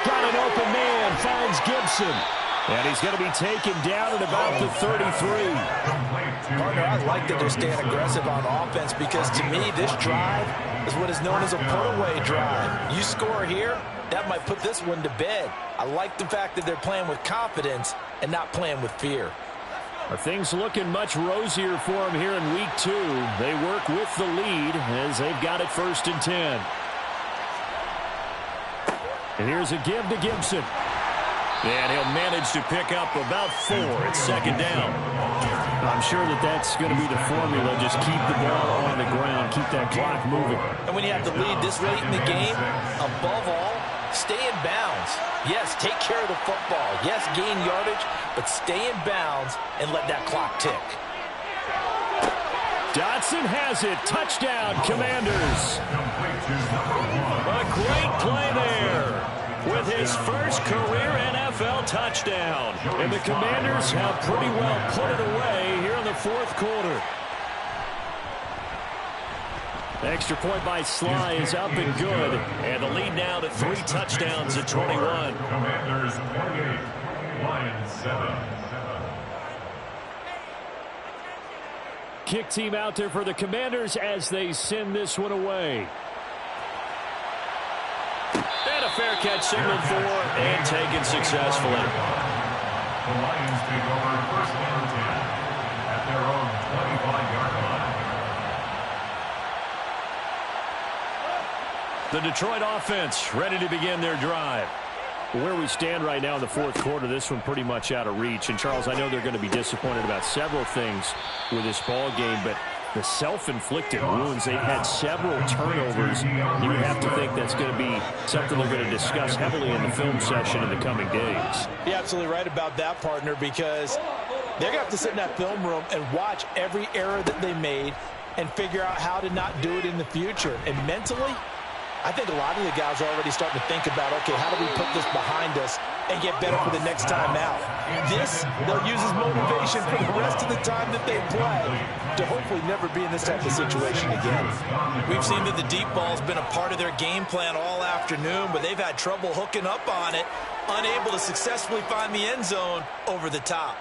Got an open man, finds Gibson. And he's going to be taken down at about the 33. Partner, I like that they're staying aggressive on offense because, to me, this drive is what is known as a put-away drive. You score here, that might put this one to bed. I like the fact that they're playing with confidence and not playing with fear. Are things looking much rosier for them here in week 2? They work with the lead as they've got it 1st and 10. And here's a give to Gibson. And he'll manage to pick up about 4 at 2nd down. I'm sure that that's going to be the formula. Just keep the ball on the ground. Keep that clock moving. And when you have the lead this late in the game, above all, stay in bounds. Yes, take care of the football. Yes, gain yardage, but stay in bounds and let that clock tick. Dotson has it. Touchdown, Commanders. A great play there with his first career NFL touchdown. And the Commanders have pretty well put it away here in the 4th quarter. Extra point by Sly is up and good. And the lead now to 3 touchdowns at 21. Commanders 28, Lions 7. Kick team out there for the Commanders as they send this one away. And a fair catch signaled for and taken successfully. The Lions take over 1st and 10 at their own 25-yard line. The Detroit offense ready to begin their drive. Where we stand right now in the 4th quarter, this one pretty much out of reach. And, Charles, I know they're going to be disappointed about several things with this ball game, but the self-inflicted wounds, they've had several turnovers. You would have to think that's going to be something they're going to discuss heavily in the film session in the coming days. You're absolutely right about that, partner, because they're going to have to sit in that film room and watch every error that they made and figure out how to not do it in the future. And mentally, I think a lot of the guys are already starting to think about, okay, how do we put this behind us and get better for the next time out? This, they'll use as motivation for the rest of the time that they play to hopefully never be in this type of situation again. We've seen that the deep ball's been a part of their game plan all afternoon, but they've had trouble hooking up on it, unable to successfully find the end zone over the top.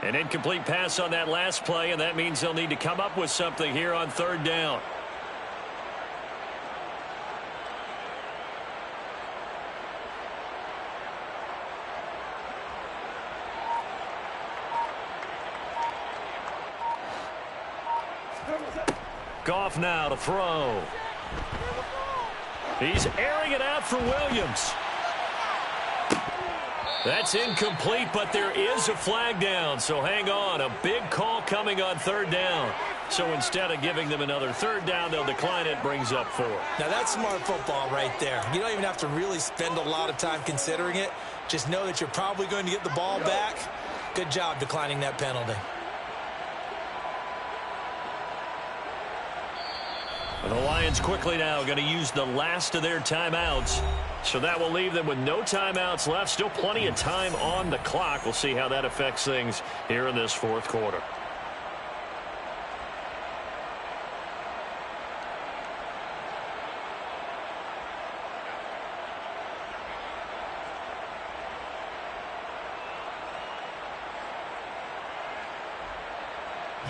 An incomplete pass on that last play, and that means they'll need to come up with something here on 3rd down. Goff now to throw. He's airing it out for Williams. That's incomplete, but there is a flag down, so hang on. A big call coming on 3rd down. So instead of giving them another 3rd down, they'll decline it, brings up 4. Now that's smart football right there. You don't even have to really spend a lot of time considering it. Just know that you're probably going to get the ball back. Good job declining that penalty. The Lions quickly now going to use the last of their timeouts. So that will leave them with no timeouts left. Still plenty of time on the clock. We'll see how that affects things here in this 4th quarter.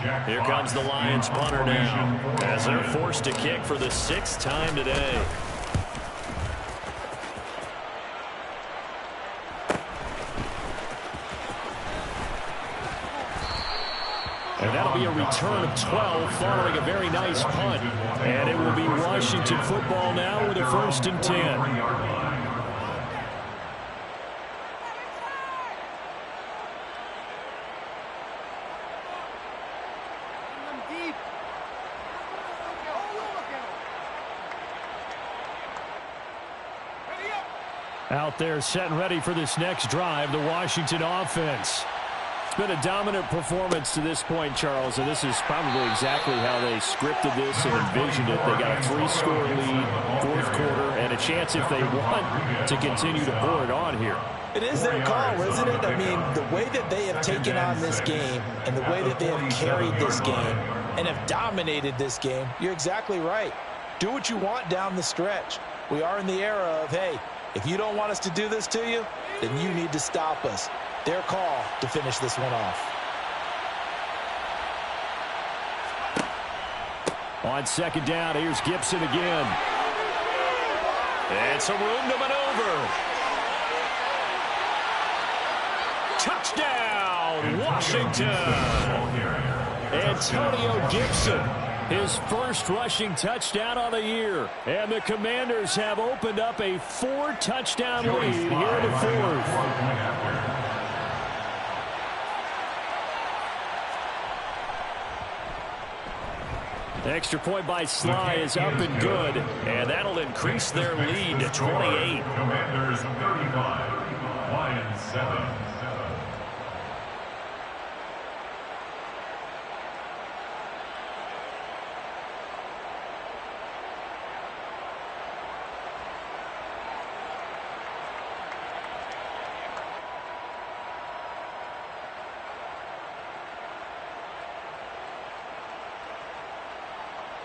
Here comes the Lions punter now, as they're forced to kick for the 6th time today. And that'll be a return of 12 following a very nice punt. And it will be Washington football now with a 1st and 10. Out there set and ready for this next drive, the Washington offense. It's been a dominant performance to this point, Charles, and this is probably exactly how they scripted this and envisioned it. They got a 3-score lead, 4th quarter, and a chance if they want to continue to pour it on here. It is their call, isn't it? I mean, the way that they have taken on this game and the way that they have carried this game and have dominated this game, you're exactly right. Do what you want down the stretch. We are in the era of, hey, if you don't want us to do this to you, then you need to stop us. Their call to finish this one off. On 2nd down, here's Gibson again. And some room to maneuver. Touchdown, Washington. Antonio Gibson, his 1st rushing touchdown on the year. And the Commanders have opened up a 4-touchdown lead here in the 4th. Extra point by Sly is up and good, and that'll increase their lead to 28. Commanders 35, Lions 7.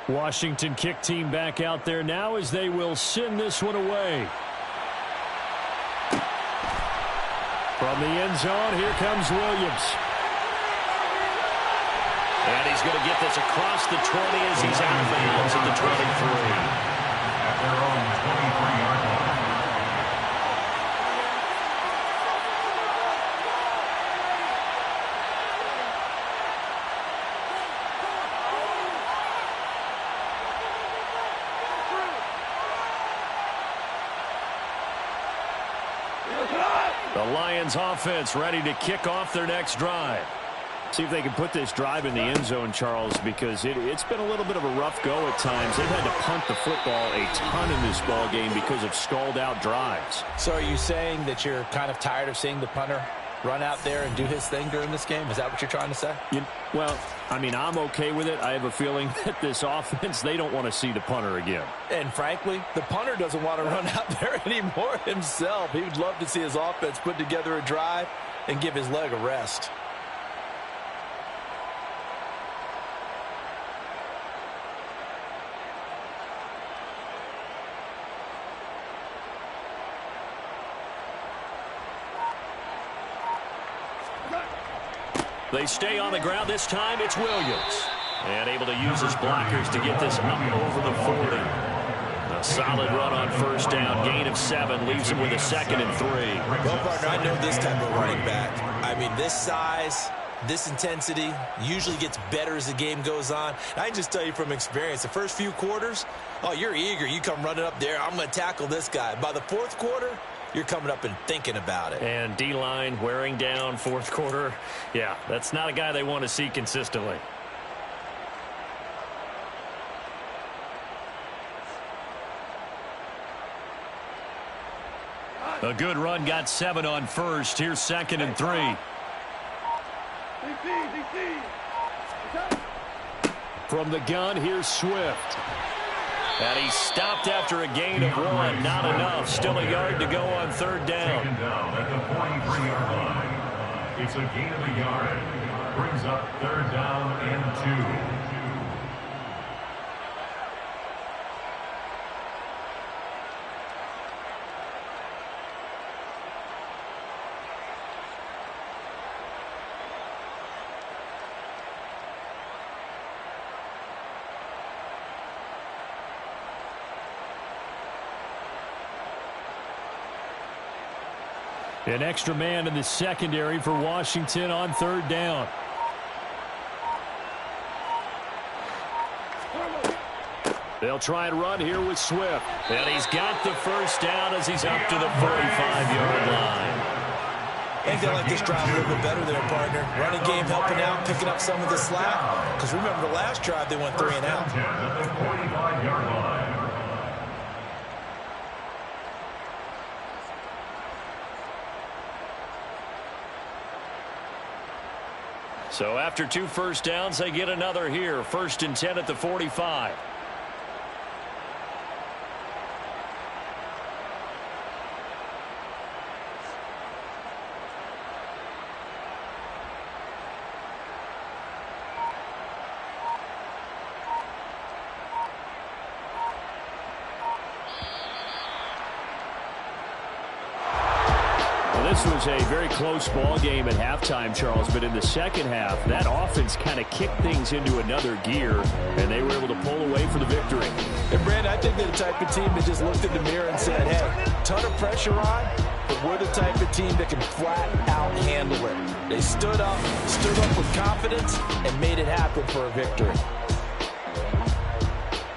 Washington kick team back out there now as they will send this one away. From the end zone, here comes Williams. And he's going to get this across the 20 as he's out of bounds at the 23. At their own 23-yard line. The Lions offense ready to kick off their next drive. See if they can put this drive in the end zone, Charles, because it's been a little bit of a rough go at times. They've had to punt the football a ton in this ball game because of stalled-out drives. So are you saying that you're kind of tired of seeing the punter run out there and do his thing during this game? Is that what you're trying to say? Well, I mean, I'm okay with it. I have a feeling that this offense, they don't want to see the punter again. And frankly, the punter doesn't want to run out there anymore himself. He would love to see his offense put together a drive and give his leg a rest. They stay on the ground. This time it's Williams. And able to use his blockers to get this up over the 40. A solid run on 1st down. Gain of 7 leaves him with a 2nd and 3. Well, partner, I know this type of running back. I mean, this size, this intensity usually gets better as the game goes on. I can just tell you from experience, the first few quarters, oh, you're eager. You come running up there. I'm going to tackle this guy. By the 4th quarter, you're coming up and thinking about it. And D-line wearing down 4th quarter. Yeah, that's not a guy they want to see consistently. A good run got 7 on 1st. Here's 2nd and 3. From the gun, here's Swift. And he stopped after a gain of 1. Not enough. Still a yard to go on 3rd down. Second down at the 43-yard line. It's a gain of a yard. Brings up 3rd down and 2. An extra man in the secondary for Washington on third down. They'll try and run here with Swift. And he's got the first down as he's up to the 45-yard line. I think they like this drive a little bit better there, partner. Running game helping out, picking up some of the slack. Because remember the last drive, they went 3 and out. At the 45-yard line. So after 2 first downs, they get another here. 1st and 10 at the 45. This was a very close ball game at halftime, Charles, but in the second half, that offense kind of kicked things into another gear, and they were able to pull away for the victory. And, Brandon, I think they're the type of team that just looked in the mirror and said, hey, ton of pressure on, but we're the type of team that can flat out handle it. They stood up with confidence, and made it happen for a victory.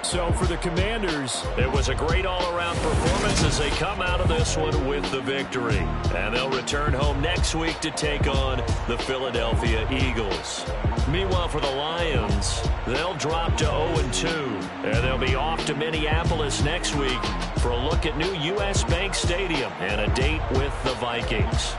So for the Commanders, it was a great all-around performance as they come out of this one with the victory. And they'll return home next week to take on the Philadelphia Eagles. Meanwhile, for the Lions, they'll drop to 0-2. And they'll be off to Minneapolis next week for a look at new U.S. Bank Stadium and a date with the Vikings.